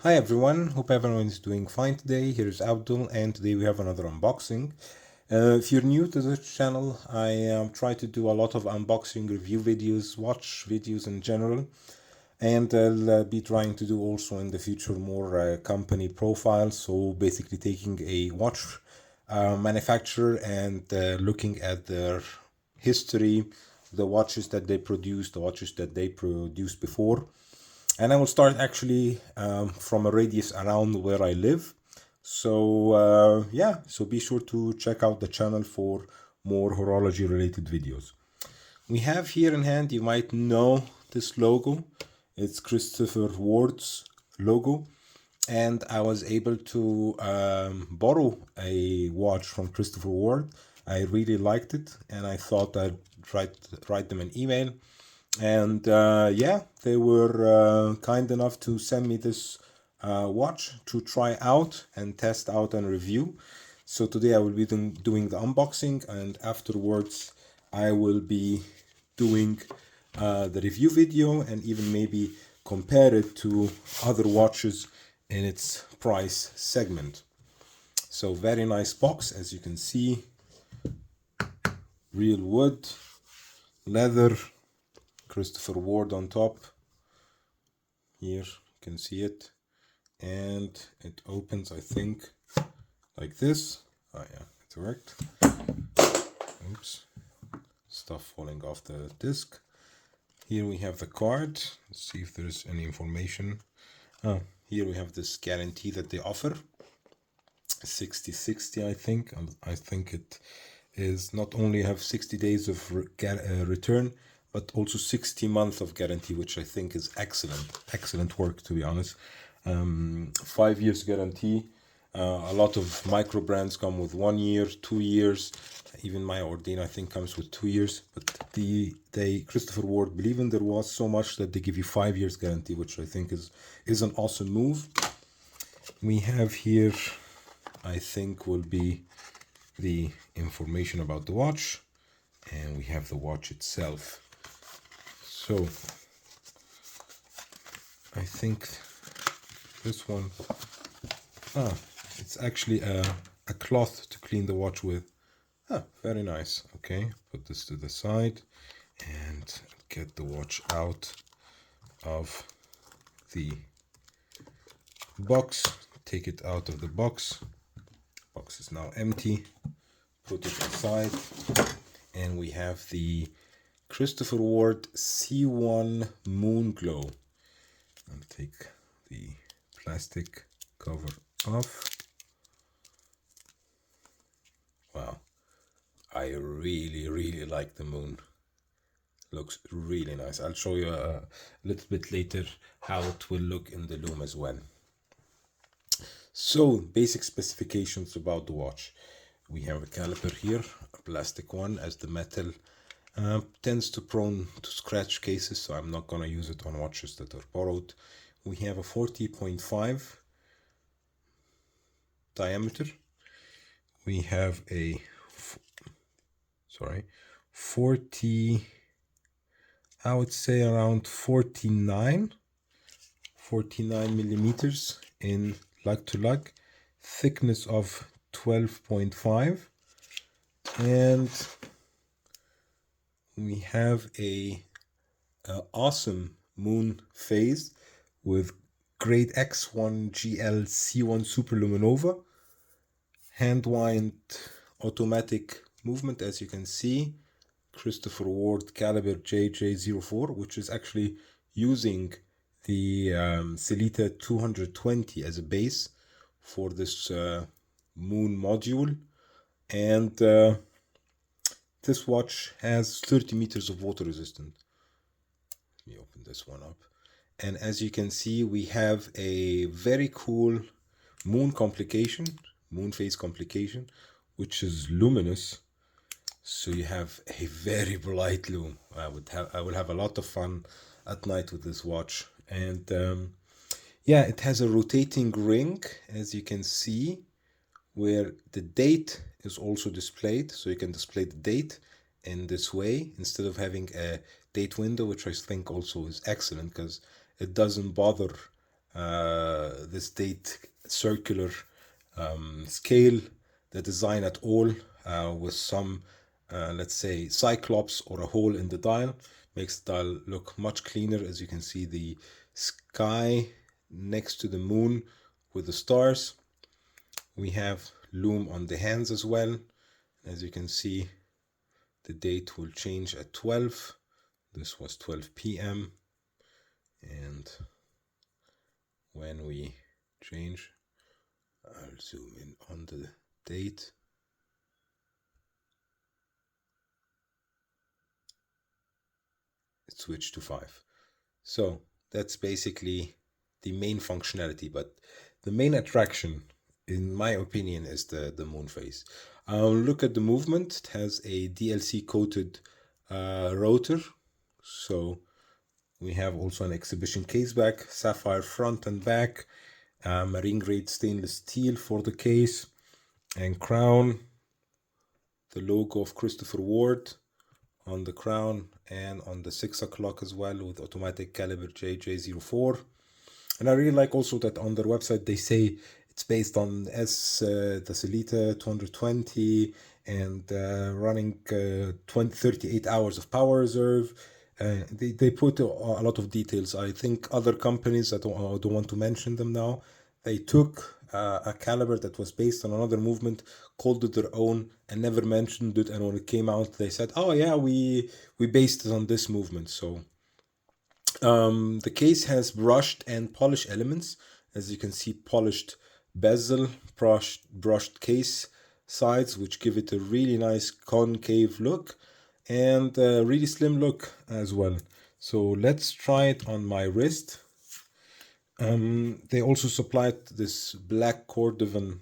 Hi everyone, hope everyone is doing fine today. Here's Abdul, and today we have another unboxing. If you're new to this channel, I try to do a lot of unboxing review videos, watch videos in general, and I'll be trying to do also in the future more company profiles. So basically taking a watch manufacturer and looking at their history, the watches that they produced, the watches that they produced before. And I will start actually from a radius around where I live. So yeah, so be sure to check out the channel for more horology related videos. We have here in hand, you might know this logo. It's Christopher Ward's logo. And I was able to borrow a watch from Christopher Ward. I really liked it, and I thought I'd write them an email. And yeah, they were kind enough to send me this watch to try out and test out and review. So today I will be doing the unboxing, and afterwards I will be doing the review video and even maybe compare it to other watches in its price segment. So very nice box, as you can see. Real wood, leather, Christopher Ward on top. Here you can see it, and it opens, I think, like this. Oh yeah, it worked. Oops, stuff falling off the disc. Here we have the card. Let's see if there's any information. Oh, here we have this guarantee that they offer. 60/60, I think. I think it is not only have 60 days of return, but also 60 months of guarantee, which I think is excellent work, to be honest. 5 years guarantee. A lot of micro brands come with 1 year, 2 years. Even my Ordine, I think, comes with 2 years. But they Christopher Ward believe in their watch so much that they give you 5 years guarantee, which I think is an awesome move. We have here, I think, will be the information about the watch, and we have the watch itself. So I think this one, it's actually a cloth to clean the watch with. Very nice. Okay, put this to the side and get the watch out of the box. Take it out of the box. Box is now empty. Put it aside, and we have the Christopher Ward C1 Moonglow. I'll take the plastic cover off. Wow, I really like the moon. Looks really nice. I'll show you a little bit later how it will look in the Lume as well. So, basic specifications about the watch. We have a caliper here, a plastic one, as the metal tends to prone to scratch cases, so I'm not going to use it on watches that are borrowed. We have a 40.5 diameter. We have a 40, I would say around 49 millimeters in lug-to-lug, thickness of 12.5, and we have a awesome Moonphase with grade X1 GL C1 Super Luminova, hand wind automatic movement, as you can see. Christopher Ward caliber JJ04, which is actually using the Selita 220 as a base for this moon module. And this watch has 30 meters of water resistance. Let me open this one up. And as you can see, we have a very cool Moonphase complication, which is luminous. So you have a very bright lume. I would have a lot of fun at night with this watch. And yeah, it has a rotating ring, as you can see, where the date is also displayed. So you can display the date in this way instead of having a date window, which I think also is excellent because it doesn't bother this date circular scale, the design at all, with some let's say cyclops or a hole in the dial, makes the dial look much cleaner. As you can see, the sky next to the moon with the stars. We have Lume on the hands as well. As you can see, the date will change at 12. This was 12 p.m. and when we change, I'll zoom in on the date. It switched to 5. So that's basically the main functionality, but the main attraction, in my opinion, is the Moonphase. Look at the movement. It has a DLC coated rotor. So we have also an exhibition case back, sapphire front and back, marine grade stainless steel for the case, and crown, the logo of Christopher Ward on the crown and on the 6 o'clock as well, with automatic caliber JJ04. And I really like also that on their website they say it's based on the Celita 220 and running 38 hours of power reserve. They put a lot of details. I think other companies, I don't want to mention them now, they took a caliber that was based on another movement, called it their own, and never mentioned it. And when it came out, they said, "Oh yeah, we based it on this movement." So the case has brushed and polished elements. As you can see, polished bezel, brushed case sides, which give it a really nice concave look and a really slim look as well. So let's try it on my wrist. They also supplied this black cordovan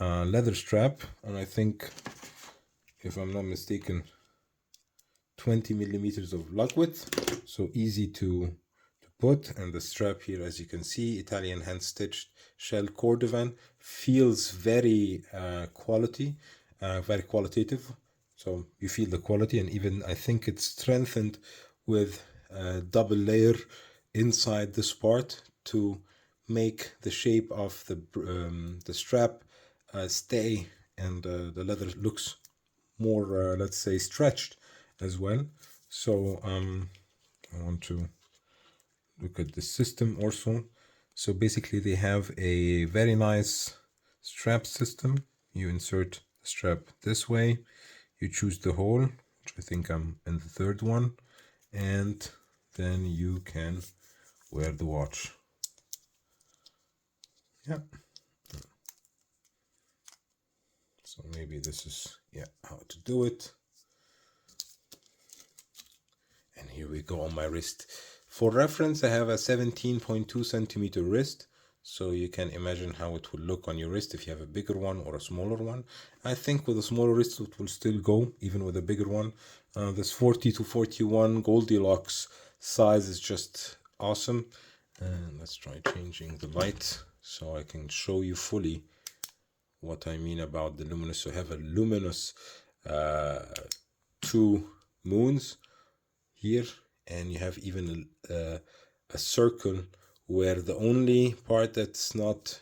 leather strap, and I think, if I'm not mistaken, 20 millimeters of lug width, so easy to put. And the strap here, as you can see, Italian hand stitched shell cordovan, feels very very qualitative. So you feel the quality, and even I think it's strengthened with a double layer inside this part to make the shape of the strap stay, and the leather looks more, let's say, stretched as well. So I want to look at the system also. So basically they have a very nice strap system. You insert the strap this way, you choose the hole, which I think I'm in the third one, and then you can wear the watch. Yeah. So maybe this is, how to do it. And here we go on my wrist. For reference, I have a 17.2 centimeter wrist, so you can imagine how it will look on your wrist if you have a bigger one or a smaller one. I think with a smaller wrist it will still go, even with a bigger one. This 40 to 41 Goldilocks size is just awesome. And let's try changing the light so I can show you fully what I mean about the luminous. So I have a luminous 2 moons here, and you have even a circle where the only part that's not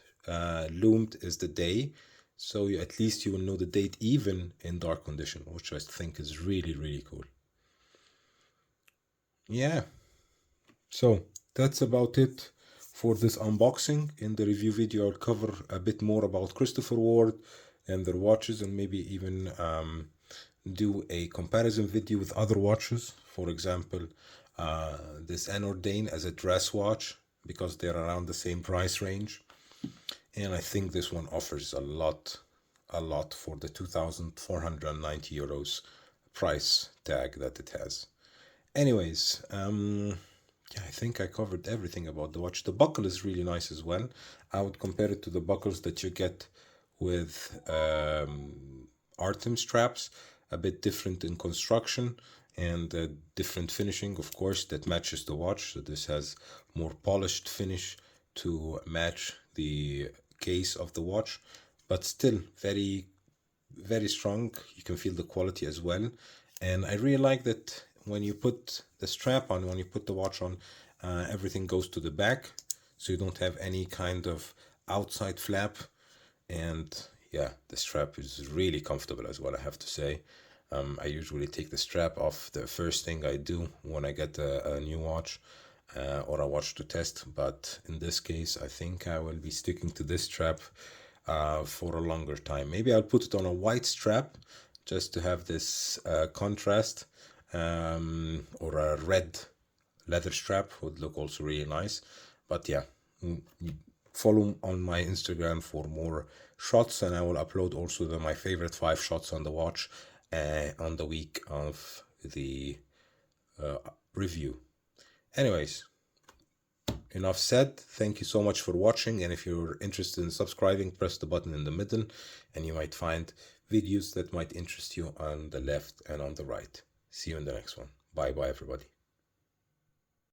loomed is the day. So at least you will know the date even in dark condition, which I think is really, really cool. Yeah, so that's about it for this unboxing. In the review video, I'll cover a bit more about Christopher Ward and their watches, and maybe even do a comparison video with other watches. For example, this Anordain as a dress watch, because they're around the same price range. And I think this one offers a lot for the 2,490 euros price tag that it has. Anyways, yeah, I think I covered everything about the watch. The buckle is really nice as well. I would compare it to the buckles that you get with Artem straps, a bit different in construction and different finishing, of course, that matches the watch. So this has more polished finish to match the case of the watch, but still very, very strong. You can feel the quality as well. And I really like that when you put the strap on, when you put the watch on, everything goes to the back. so you don't have any kind of outside flap. And yeah, the strap is really comfortable as well, I have to say. I usually take the strap off the first thing I do when I get a new watch or a watch to test, but in this case I think I will be sticking to this strap for a longer time. Maybe I'll put it on a white strap just to have this contrast, or a red leather strap would look also really nice. But yeah, follow on my Instagram for more shots, and I will upload also my favorite 5 shots on the watch on the week of the review. Anyways, enough said. Thank you so much for watching, and if you're interested in subscribing, press the button in the middle and you might find videos that might interest you on the left and on the right. See you in the next one. Bye bye everybody.